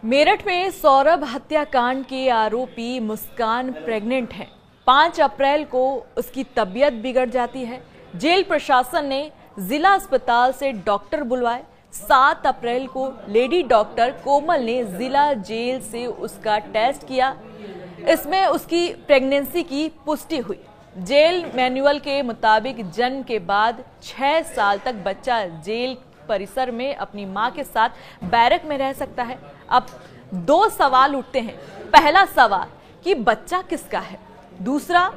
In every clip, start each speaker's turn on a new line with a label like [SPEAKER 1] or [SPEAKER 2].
[SPEAKER 1] मेरठ में सौरभ हत्याकांड के आरोपी मुस्कान प्रेग्नेंट है। 5 अप्रैल को उसकी तबीयत बिगड़ जाती है। जेल प्रशासन ने जिला अस्पताल से डॉक्टर बुलवाए। 7 अप्रैल को लेडी डॉक्टर कोमल ने जिला जेल से उसका टेस्ट किया। इसमें उसकी प्रेगनेंसी की पुष्टि हुई। जेल मैनुअल के मुताबिक जन्म के बाद 6 साल तक बच्चा जेल परिसर में अपनी मां के साथ बैरक में रह सकता है। अब 2 सवाल उठते हैं। पहला सवाल कि बच्चा किसका है, दूसरा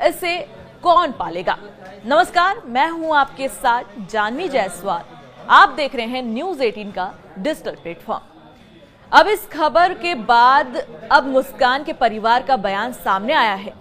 [SPEAKER 1] इसे कौन पालेगा। नमस्कार, मैं हूं आपके साथ जानवी जायसवाल। आप देख रहे हैं न्यूज़ 18 का डिजिटल प्लेटफॉर्म। अब इस खबर के बाद अब मुस्कान के परिवार का बयान सामने आया है।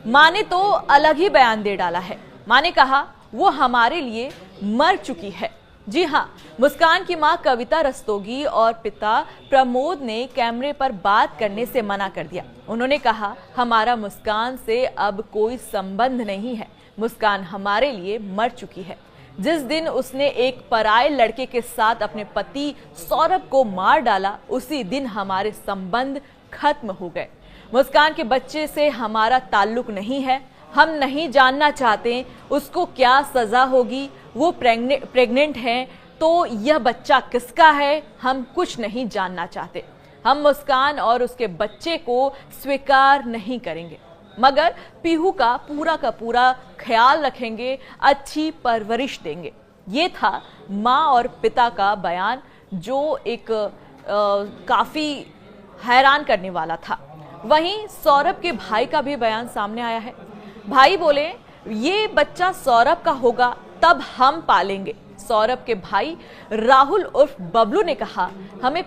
[SPEAKER 1] मां ने तो अलग ही बयान दे डाला है। मां ने कहा वो हमारे लिए मर चुकी है। जी हां, मुस्कान की मां कविता रस्तोगी और पिता प्रमोद ने कैमरे पर बात करने से मना कर दिया। उन्होंने कहा हमारा मुस्कान से अब कोई संबंध नहीं है। मुस्कान हमारे लिए मर चुकी है। जिस दिन उसने एक पराये लड़के के साथ अपने पति सौरभ को मार डाला, उसी दिन हमारे संबंध खत्म हो गए। मुस्कान के बच्चे से हमारा ताल्लुक नहीं है। हम नहीं जानना चाहते उसको क्या सजा होगी। वो प्रेग्नेंट है तो यह बच्चा किसका है, हम कुछ नहीं जानना चाहते। हम मुस्कान और उसके बच्चे को स्वीकार नहीं करेंगे, मगर पीहू का पूरा ख्याल रखेंगे, अच्छी परवरिश देंगे। ये था माँ और पिता का बयान, जो एक काफी हैरान करने वाला था। वहीं सौरभ के भाई का भी बयान सामने आया है। भाई बोले ये बच्चा सौरभ का होगा तब हम पालेंगे। सौरभ के भाई राहुल उर्फ बबलू ने कहा हमें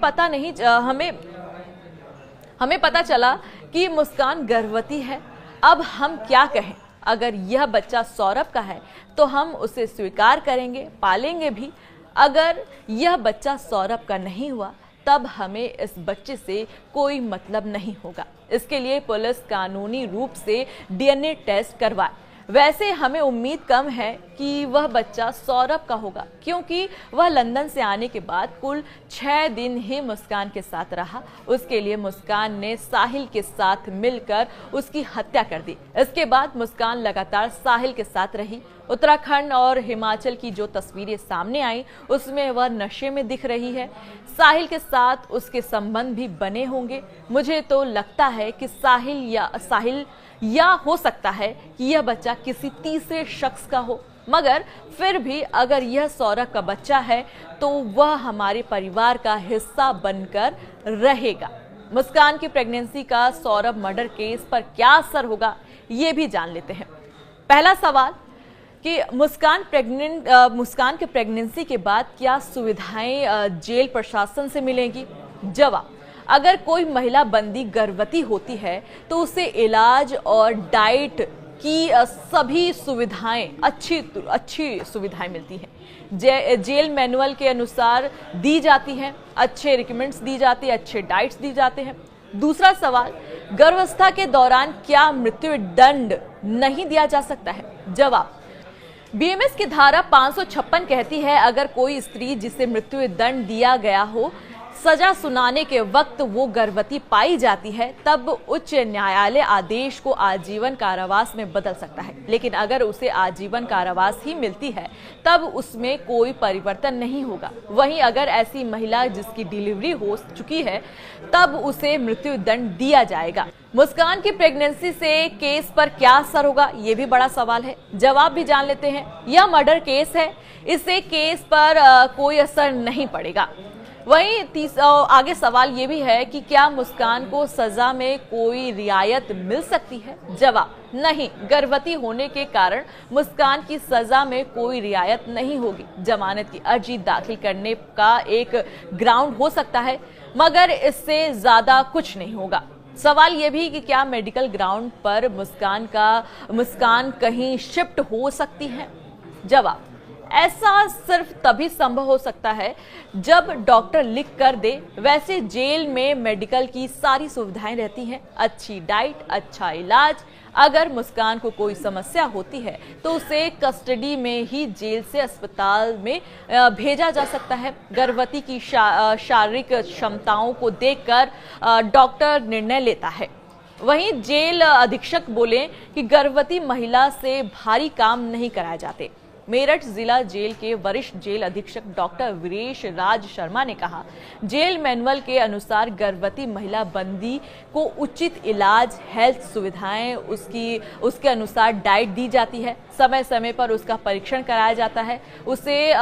[SPEAKER 1] पता चला कि मुस्कान गर्भवती है। अब हम क्या कहें। अगर यह बच्चा सौरभ का है तो हम उसे स्वीकार करेंगे, पालेंगे भी। अगर यह बच्चा सौरभ का नहीं हुआ तब हमें इस बच्चे से कोई मतलब नहीं होगा। इसके लिए पुलिस कानूनी रूप से डीएनए टेस्ट करवाए। वैसे हमें उम्मीद कम है कि वह बच्चा सौरभ का होगा, क्योंकि वह लंदन से आने के बाद कुल 6 दिन ही मुस्कान के साथ रहा। उसके लिए मुस्कान ने साहिल के साथ मिलकर उसकी हत्या कर दी। इसके बाद मुस्कान लगातार साहिल के साथ रही। उत्तराखंड और हिमाचल की जो तस्वीरें सामने आई उसमें वह नशे में दिख रही है। साहिल के साथ उसके संबंध भी बने होंगे। मुझे तो लगता है कि साहिल या हो सकता है कि यह बच्चा किसी तीसरे शख्स का हो, मगर फिर भी अगर यह सौरभ का बच्चा है तो वह हमारे परिवार का हिस्सा बनकर रहेगा। मुस्कान की प्रेगनेंसी का सौरभ मर्डर केस पर क्या असर होगा, ये भी जान लेते हैं। पहला सवाल कि मुस्कान के प्रेगनेंसी के बाद क्या सुविधाएं जेल प्रशासन से मिलेंगी। जवाब, अगर कोई महिला बंदी गर्भवती होती है तो उसे इलाज और डाइट की सभी सुविधाएं अच्छी सुविधाएं मिलती हैं। जेल मैनुअल के अनुसार दी जाती हैं। अच्छे रिकमेंड्स दी जाती है, अच्छे डाइट्स दी जाते हैं। दूसरा सवाल, गर्भावस्था के दौरान क्या मृत्यु दंड नहीं दिया जा सकता है। जवाब, बीएमएस की धारा 556 कहती है अगर कोई स्त्री जिसे मृत्यु दंड दिया गया हो, सजा सुनाने के वक्त वो गर्भवती पाई जाती है, तब उच्च न्यायालय आदेश को आजीवन कारावास में बदल सकता है। लेकिन अगर उसे आजीवन कारावास ही मिलती है तब उसमें कोई परिवर्तन नहीं होगा। वहीं अगर ऐसी महिला जिसकी डिलीवरी हो चुकी है तब उसे मृत्यु दंड दिया जाएगा। मुस्कान की प्रेगनेंसी से केस पर क्या असर होगा, ये भी बड़ा सवाल है। जवाब भी जान लेते हैं। यह मर्डर केस है, इससे केस पर कोई असर नहीं पड़ेगा। वहीं आगे सवाल ये भी है कि क्या मुस्कान को सजा में कोई रियायत मिल सकती है। जवाब, नहीं। गर्भवती होने के कारण मुस्कान की सजा में कोई रियायत नहीं होगी। जमानत की अर्जी दाखिल करने का एक ग्राउंड हो सकता है, मगर इससे ज्यादा कुछ नहीं होगा। सवाल यह भी कि क्या मेडिकल ग्राउंड पर मुस्कान कहीं शिफ्ट हो सकती है। जवाब, ऐसा सिर्फ तभी संभव हो सकता है जब डॉक्टर लिख कर दे। वैसे जेल में मेडिकल की सारी सुविधाएं रहती हैं, अच्छी डाइट, अच्छा इलाज। अगर मुस्कान को कोई समस्या होती है तो उसे कस्टडी में ही जेल से अस्पताल में भेजा जा सकता है। गर्भवती की शारीरिक क्षमताओं को देखकर डॉक्टर निर्णय लेता है। वहीं जेल अधीक्षक बोले कि गर्भवती महिला से भारी काम नहीं कराए जाते। मेरठ जिला जेल के वरिष्ठ जेल अधीक्षक डॉक्टर वीरेश राज शर्मा ने कहा, जेल मैनुअल के अनुसार गर्भवती महिला बंदी को उचित इलाज, हेल्थ सुविधाएं, उसके अनुसार डाइट दी जाती है, समय समय पर उसका परीक्षण कराया जाता है, उसे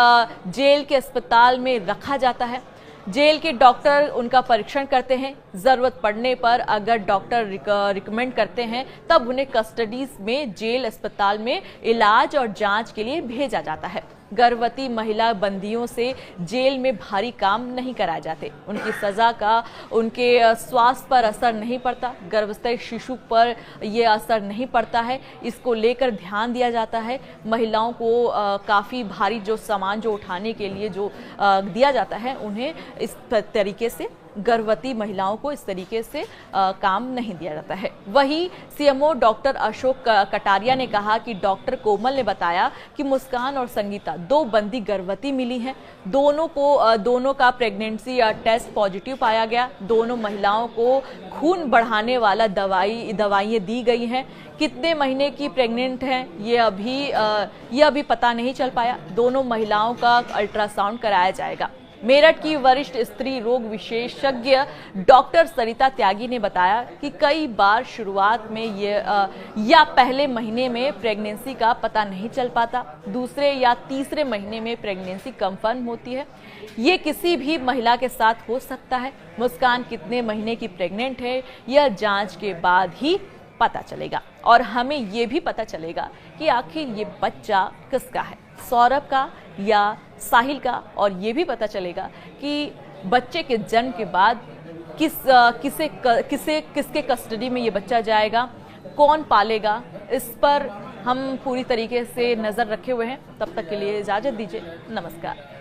[SPEAKER 1] जेल के अस्पताल में रखा जाता है। जेल के डॉक्टर उनका परीक्षण करते हैं। जरूरत पड़ने पर अगर डॉक्टर रिकमेंड करते हैं तब उन्हें कस्टडीज में जेल अस्पताल में इलाज और जांच के लिए भेजा जाता है। गर्भवती महिला बंदियों से जेल में भारी काम नहीं कराए जाते। उनकी सजा का उनके स्वास्थ्य पर असर नहीं पड़ता, गर्भस्थ शिशु पर यह असर नहीं पड़ता है। इसको लेकर ध्यान दिया जाता है। महिलाओं को काफ़ी भारी जो सामान जो उठाने के लिए जो दिया जाता है, उन्हें इस तरीके से गर्भवती महिलाओं को इस तरीके से काम नहीं दिया जाता है। वहीं सीएमओ डॉक्टर अशोक कटारिया ने कहा कि डॉक्टर कोमल ने बताया कि मुस्कान और संगीता 2 बंदी गर्भवती मिली हैं। दोनों का प्रेगनेंसी टेस्ट पॉजिटिव पाया गया। दोनों महिलाओं को खून बढ़ाने वाला दवाइयां दी गई हैं। कितने महीने की प्रेग्नेंट हैं ये अभी पता नहीं चल पाया। दोनों महिलाओं का अल्ट्रासाउंड कराया जाएगा। मेरठ की वरिष्ठ स्त्री रोग विशेषज्ञ डॉक्टर सरिता त्यागी ने बताया कि कई बार शुरुआत में या पहले महीने में प्रेगनेंसी का पता नहीं चल पाता, दूसरे या तीसरे महीने में प्रेगनेंसी कंफर्म होती है। ये किसी भी महिला के साथ हो सकता है। मुस्कान कितने महीने की प्रेग्नेंट है यह जांच के बाद ही पता चलेगा और हमें ये भी पता चलेगा कि आखिर ये बच्चा किसका है, सौरभ का या साहिल का। और ये भी पता चलेगा कि बच्चे के जन्म के बाद किसके कस्टडी में ये बच्चा जाएगा, कौन पालेगा। इस पर हम पूरी तरीके से नजर रखे हुए हैं। तब तक के लिए इजाजत दीजिए। नमस्कार।